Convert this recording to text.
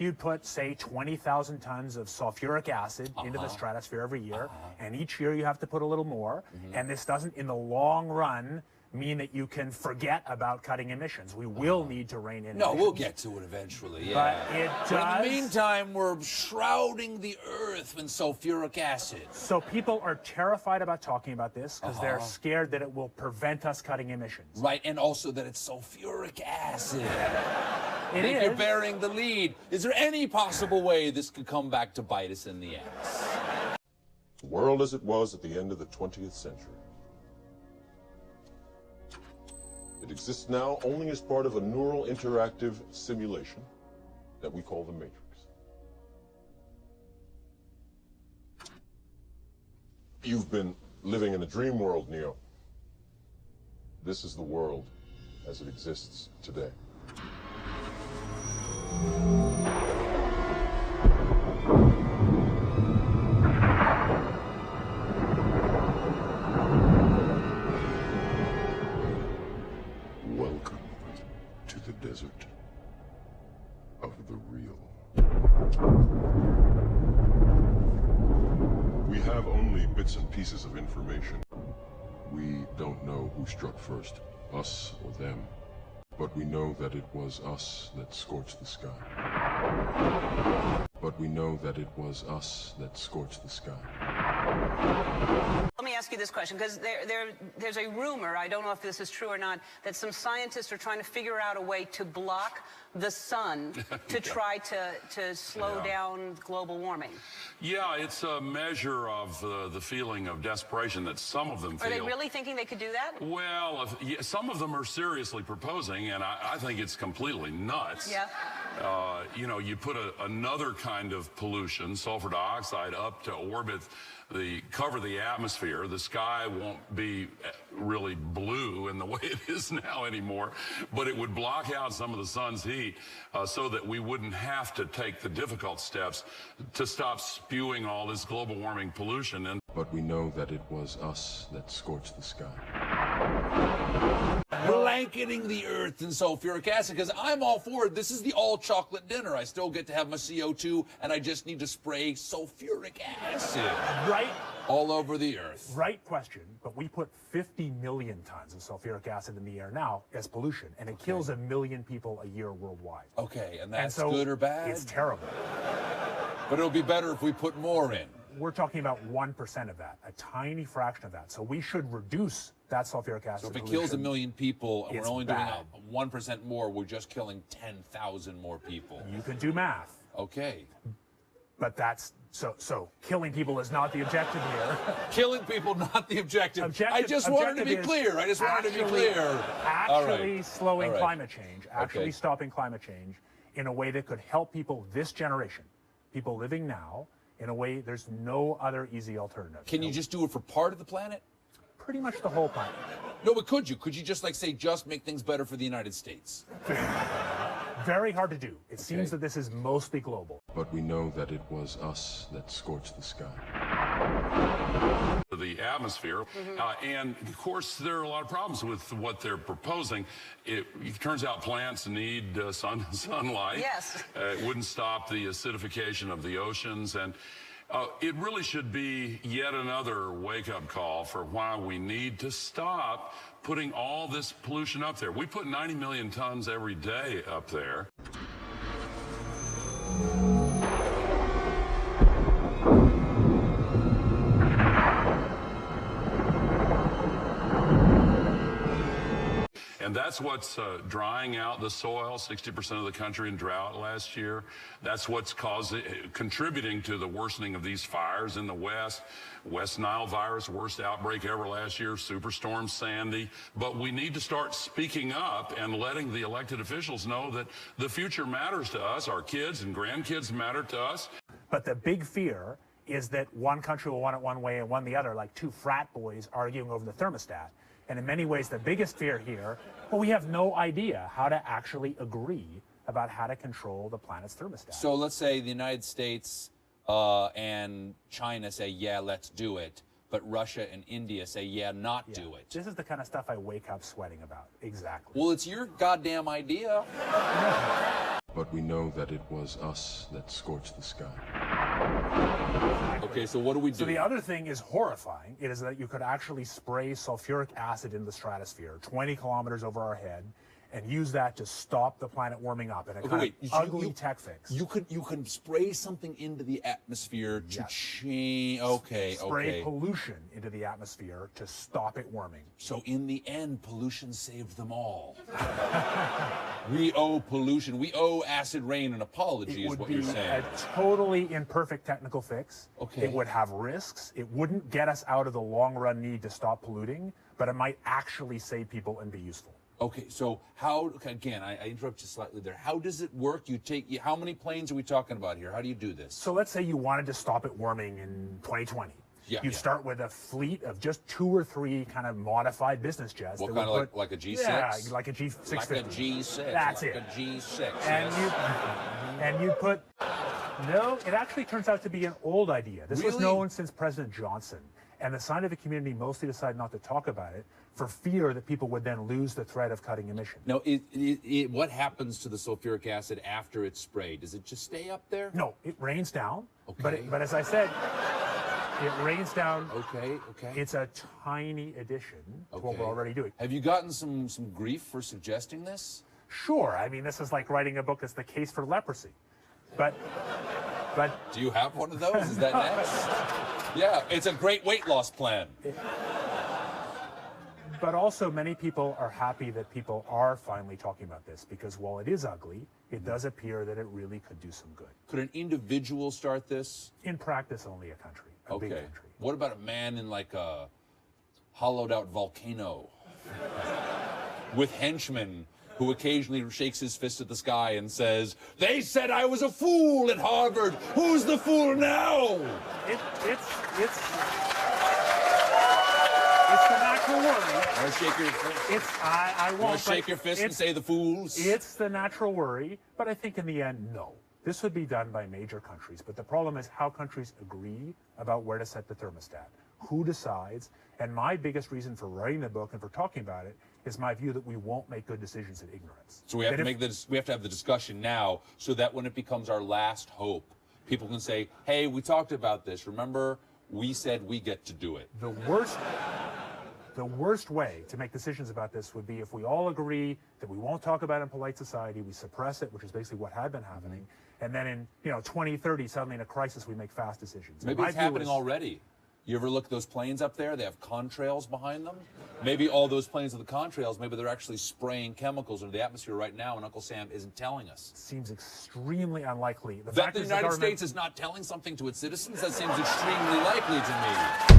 you'd put, say, 20,000 tons of sulfuric acid into the stratosphere every year, and each year you have to put a little more, and this doesn't, in the long run, mean that you can forget about cutting emissions. We will need to rein in emissions. No, we'll get to it eventually, yeah. But it does. But in the meantime, we're shrouding the earth in sulfuric acid. So people are terrified about talking about this because they're scared that it will prevent us cutting emissions. Right, and also that it's sulfuric acid. It think is. You're bearing the lead. Is there any possible way this could come back to bite us in the ass? The world as it was at the end of the 20th century. It exists now only as part of a neural interactive simulation that we call the Matrix. You've been living in a dream world, Neo. This is the world as it exists today. Welcome to the desert of the real. We have only bits and pieces of information. We don't know who struck first, us or them. But we know that it was us that scorched the sky. But we know that it was us that scorched the sky. Let me ask you this question, because there's a rumor, I don't know if this is true or not, that some scientists are trying to figure out a way to block the sun to try to slow down global warming. Yeah, it's a measure of the feeling of desperation that some of them feel. Are they really thinking they could do that? Well, some of them are seriously proposing, and I think it's completely nuts. Yeah. You know, you put another kind of pollution, sulfur dioxide, up to orbit, cover the atmosphere. The sky won't be really blue in the way it is now anymore, but it would block out some of the sun's heat so that we wouldn't have to take the difficult steps to stop spewing all this global warming pollution. But we know that it was us that scorched the sky. Blanketing the earth in sulfuric acid, because I'm all for it. This is the all-chocolate dinner. I still get to have my CO2, and I just need to spray sulfuric acid all over the earth. Right question, but we put 50 million tons of sulfuric acid in the air now as pollution, and it kills 1 million people a year worldwide. Okay, and that's so good or bad? It's terrible. But it'll be better if we put more in. We're talking about 1% of that, a tiny fraction of that. So we should reduce that sulfuric acid. So if it kills 1 million people and we're only bad. doing 1% more, we're just killing 10,000 more people. You can do math. Okay. But that's, so killing people is not the objective here. Killing people, not the objective. I just wanted to be clear. I just wanted to be clear. Actually slowing climate change, actually stopping climate change in a way that could help people this generation, people living now, in a way there's no other easy alternative. Can you just do it for part of the planet? Pretty much the whole planet. No, but could you? Could you just just make things better for the United States? Very hard to do. It seems that this is mostly global. But we know that it was us that scorched the sky. The atmosphere, and of course there are a lot of problems with what they're proposing. It turns out plants need sunlight. Yes. It wouldn't stop the acidification of the oceans, and it really should be yet another wake-up call for why we need to stop putting all this pollution up there. We put 90 million tons every day up there. And that's what's drying out the soil, 60% of the country in drought last year. That's what's contributing to the worsening of these fires in the West. West Nile virus, worst outbreak ever last year, Superstorm Sandy. But we need to start speaking up and letting the elected officials know that the future matters to us. Our kids and grandkids matter to us. But the big fear is that one country will want it one way and one the other, like two frat boys arguing over the thermostat. And in many ways, the biggest fear here, well, we have no idea how to actually agree about how to control the planet's thermostat. So let's say the United States and China say, yeah, let's do it. But Russia and India say, yeah, not do it. This is the kind of stuff I wake up sweating about. Exactly. Well, it's your goddamn idea. but we know that it was us that scorched the sky. Okay, so what do we do? So the other thing is horrifying. It is that you could actually spray sulfuric acid in the stratosphere 20 kilometers over our head and use that to stop the planet warming up in a kind of ugly tech fix. You can spray something into the atmosphere to change. Okay, spray pollution into the atmosphere to stop it warming. So in the end, pollution saved them all. We owe pollution. We owe acid rain an apology, is what you're saying. It would be a totally imperfect technical fix. Okay. It would have risks. It wouldn't get us out of the long-run need to stop polluting, but it might actually save people and be useful. Okay, so how, again, I interrupt you slightly there. How does it work? How many planes are we talking about here? How do you do this? So let's say you wanted to stop it warming in 2020. Yeah, You'd start with a fleet of just 2 or 3 kind of modified business jets. What kind of like a G6? Yeah, like a G650. Like a G6. That's like it. A G6. And you put. No, it actually turns out to be an old idea. This was known since President Johnson, and the scientific community mostly decided not to talk about it for fear that people would then lose the threat of cutting emissions. Now, what happens to the sulfuric acid after it's sprayed? Does it just stay up there? No, it rains down. Okay. But as I said, it rains down. Okay. It's a tiny addition to what we're already doing. Have you gotten some grief for suggesting this? Sure. I mean, this is like writing a book that's the case for leprosy. But do you have one of those? Is that next? Yeah, it's a great weight loss plan. But also, many people are happy that people are finally talking about this, because while it is ugly, it does appear that it really could do some good. Could an individual start this? In practice, only a country, a big country. What about a man in like a hollowed out volcano with henchmen who occasionally shakes his fist at the sky and says, "They said I was a fool at Harvard. Who's the fool now?" It's the natural worry. Want to shake your fist? I won't. Want to shake your fist and say the fools? It's the natural worry, but I think in the end, no. This would be done by major countries, but the problem is how countries agree about where to set the thermostat. Who decides? And my biggest reason for writing the book and for talking about it is my view that we won't make good decisions in ignorance. So we have to have the discussion now, so that when it becomes our last hope, people can say, "Hey, we talked about this. Remember, we said we get to do it." The worst way to make decisions about this would be if we all agree that we won't talk about it in polite society, we suppress it, which is basically what had been happening, and then in 2030, suddenly in a crisis, we make fast decisions. Maybe it's happening already. You ever look at those planes up there? They have contrails behind them. Maybe all those planes with the contrails, maybe they're actually spraying chemicals into the atmosphere right now, and Uncle Sam isn't telling us. Seems extremely unlikely. That the United States is not telling something to its citizens? That seems extremely likely to me.